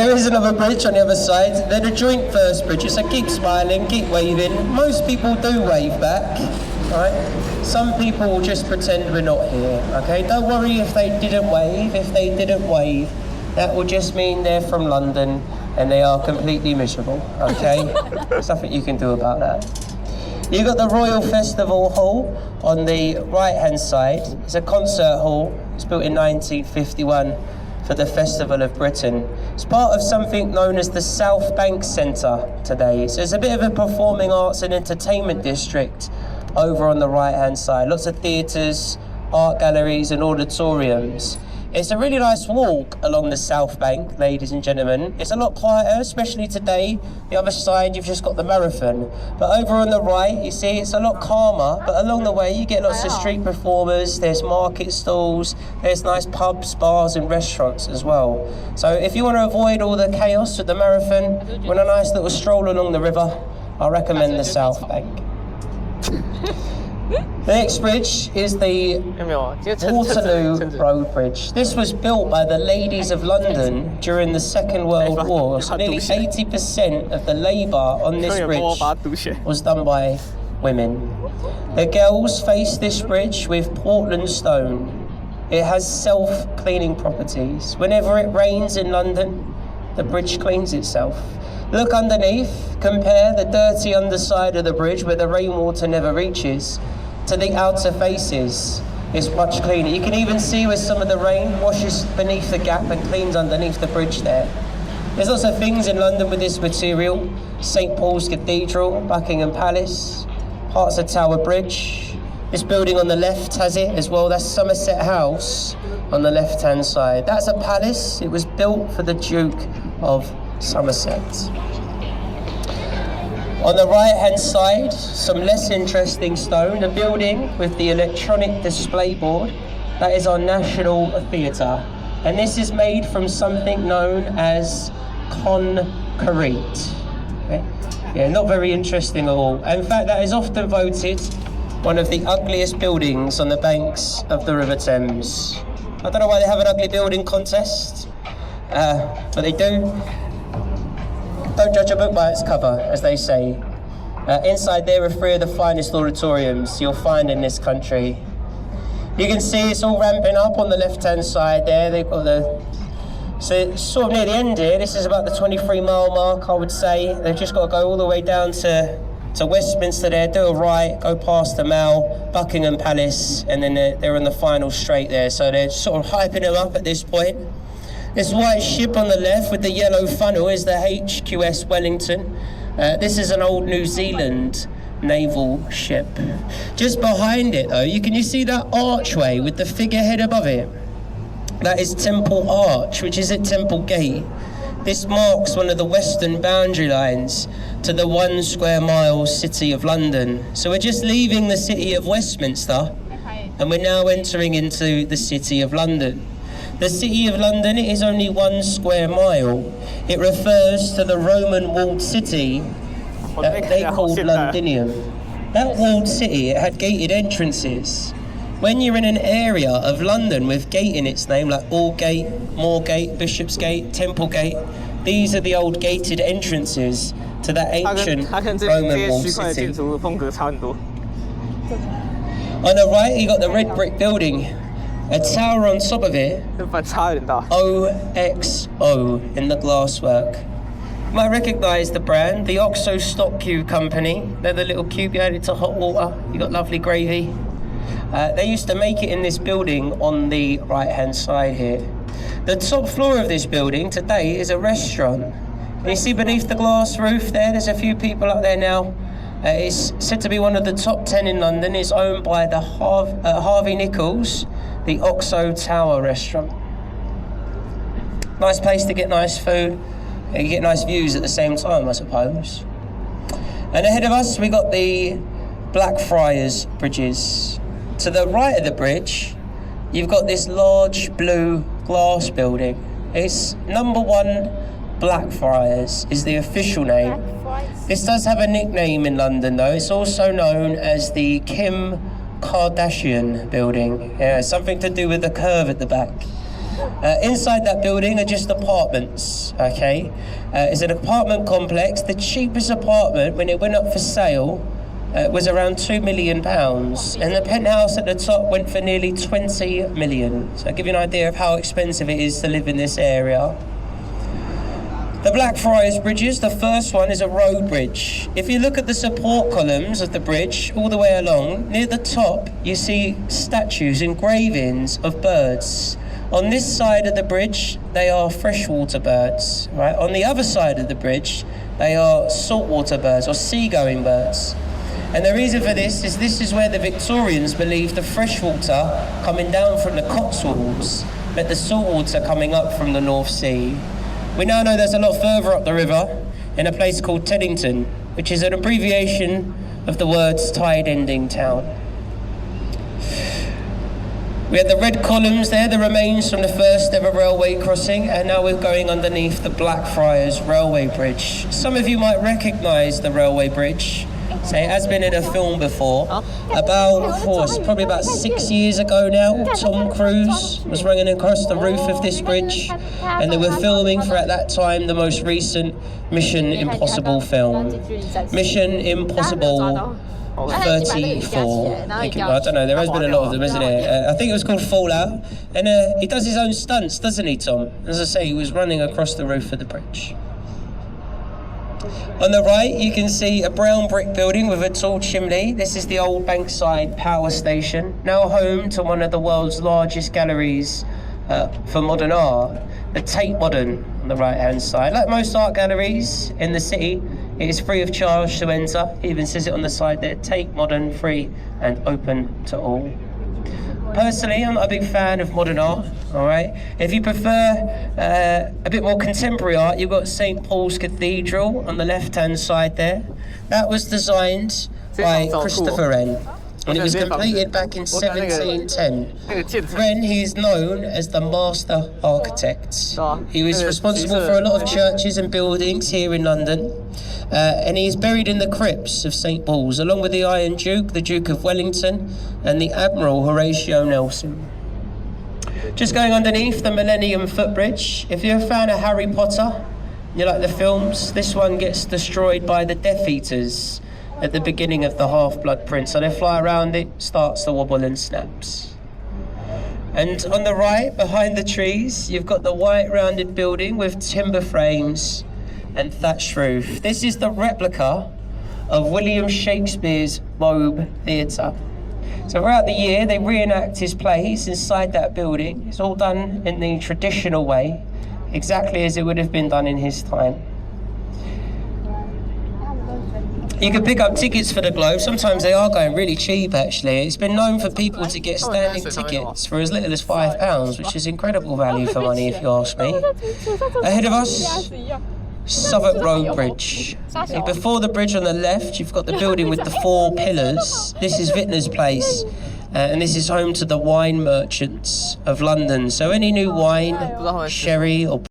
There is another bridge on the other side. They're the joint first bridges, so keep smiling, keep waving. Most people do wave back, right? Some people will just pretend we're not here, okay? Don't worry if they didn't wave. If they didn't wave, that will just mean they're from London and they are completely miserable, okay? There's nothing you can do about that. You've got the Royal Festival Hall on the right-hand side. It's a concert hall. It's built in 1951 for the Festival of Britain. It's part of something known as the South Bank Centre today. So it's a bit of a performing arts and entertainment district over on the right-hand side. Lots of theatres, art galleries and auditoriums. It's a really nice walk along the South Bank, ladies and gentlemen. It's a lot quieter, especially today. The other side, you've just got the marathon. But over on the right, you see, it's a lot calmer. But along the way, you get lots of street performers. There's market stalls. There's nice pubs, bars and restaurants as well. So if you want to avoid all the chaos at the marathon, want a nice little stroll along the river, I recommend the South Bank. The next bridge is the Waterloo Road Bridge. This was built by the ladies of London during the Second World War. So nearly 80% of the labour on this bridge was done by women. The girls face this bridge with Portland stone. It has self-cleaning properties. Whenever it rains in London, the bridge cleans itself. Look underneath, compare the dirty underside of the bridge where the rainwater never reaches to the outer faces. It's much cleaner. You can even see where some of the rain washes beneath the gap and cleans underneath the bridge there. There's lots of things in London with this material. St Paul's Cathedral, Buckingham Palace, parts of Tower Bridge. This building on the left has it as well. That's Somerset House on the left-hand side. That's a palace. It was built for the Duke of Somerset. On the right-hand side, some less interesting stone, a building with the electronic display board. That is our National Theatre. And this is made from something known as concrete. Okay? Yeah, not very interesting at all. In fact, that is often voted one of the ugliest buildings on the banks of the River Thames. I don't know why they have an ugly building contest, but they do. Don't judge a book by its cover, as they say. Inside there are 3 of the finest auditoriums you'll find in this country. You can see it's all ramping up on the left-hand side there. They've got so it's sort of near the end here. This is about the 23-mile mark, I would say. They've just got to go all the way down to Westminster there, do a right, go past the Mall, Buckingham Palace, and then they're on the final straight there. So they're sort of hyping them up at this point. This white ship on the left with the yellow funnel is the HQS Wellington. This is an old New Zealand naval ship. Just behind it though, can you see that archway with the figurehead above it? That is Temple Arch, which is at Temple Gate. This marks one of the western boundary lines to the 1 square mile city of London. So we're just leaving the city of Westminster and we're now entering into the city of London. The city of London is only 1 square mile. It refers to the Roman walled city that they called Londinium. That walled city, it had gated entrances. When you're in an area of London with gate in its name, like Aldgate, Moorgate, Bishopsgate, Templegate, these are the old gated entrances to that ancient Roman walled city. On the right, you got the red brick building. A tower on top of it, OXO in the glasswork. You might recognise the brand, the Oxo Stock Cube Company. They're the little cube you add it to hot water, you got lovely gravy. They used to make it in this building on the right-hand side here. The top floor of this building today is a restaurant. Can you see beneath the glass roof there's a few people up there now. It's said to be one of the top 10 in London. It's owned by the Harvey Nichols, the Oxo Tower restaurant. Nice place to get nice food. You get nice views at the same time, I suppose. And ahead of us, we got the Blackfriars Bridges. To the right of the bridge, you've got this large blue glass building. It's number 1 Blackfriars is the official name. This does have a nickname in London though. It's also known as the Kim Kardashian building. Yeah, something to do with the curve at the back. Inside that building are just apartments, okay? It's an apartment complex. The cheapest apartment when it went up for sale was around £2 million, and the penthouse at the top went for nearly 20 million. So I'll give you an idea of how expensive it is to live in this area. The Blackfriars Bridges, the first one is a road bridge. If you look at the support columns of the bridge all the way along, near the top you see statues, engravings of birds. On this side of the bridge, they are freshwater birds, right? On the other side of the bridge, they are saltwater birds or seagoing birds. And the reason for this is where the Victorians believed the freshwater coming down from the Cotswolds met the saltwater coming up from the North Sea. We now know there's a lot further up the river in a place called Teddington, which is an abbreviation of the words tide-ending town. We had the red columns there, the remains from the first ever railway crossing, and now we're going underneath the Blackfriars Railway Bridge. Some of you might recognise the railway bridge. So it has been in a film before. Probably about 6 years ago now, Tom Cruise was running across the roof of this bridge, and they were filming for, at that time, the most recent Mission Impossible film. Mission Impossible 34. I don't know, there has been a lot of them, isn't there? I think it was called Fallout. And he does his own stunts, doesn't he, Tom? As I say, he was running across the roof of the bridge. On the right, you can see a brown brick building with a tall chimney. This is the old Bankside Power Station, now home to one of the world's largest galleries for modern art, the Tate Modern on the right-hand side. Like most art galleries in the city, it is free of charge to enter. It even says it on the side there, Tate Modern, free and open to all. Personally, I'm not a big fan of modern art, all right? If you prefer a bit more contemporary art, you've got St. Paul's Cathedral on the left-hand side there. That was designed by Christopher Wren, and it was completed back in 1710. Wren, he is known as the master architect. He was responsible for a lot of churches and buildings here in London, and he is buried in the crypts of St. Paul's, along with the Iron Duke, the Duke of Wellington, and the Admiral Horatio Nelson. Just going underneath the Millennium Footbridge, if you're a fan of Harry Potter, you like the films, this one gets destroyed by the Death Eaters at the beginning of the Half-Blood Prince. So they fly around it, starts to wobble and snaps. And on the right, behind the trees, you've got the white rounded building with timber frames and thatched roof. This is the replica of William Shakespeare's Globe Theatre. So throughout the year, they reenact his plays inside that building. It's all done in the traditional way, exactly as it would have been done in his time. You can pick up tickets for the Globe. Sometimes they are going really cheap, actually. It's been known for people to get standing tickets for as little as £5, which is incredible value for money, if you ask me. Ahead of us, Southwark Road Bridge. Before the bridge on the left, you've got the building with the 4 pillars. This is Vintner's Place, and this is home to the wine merchants of London. So any new wine, sherry or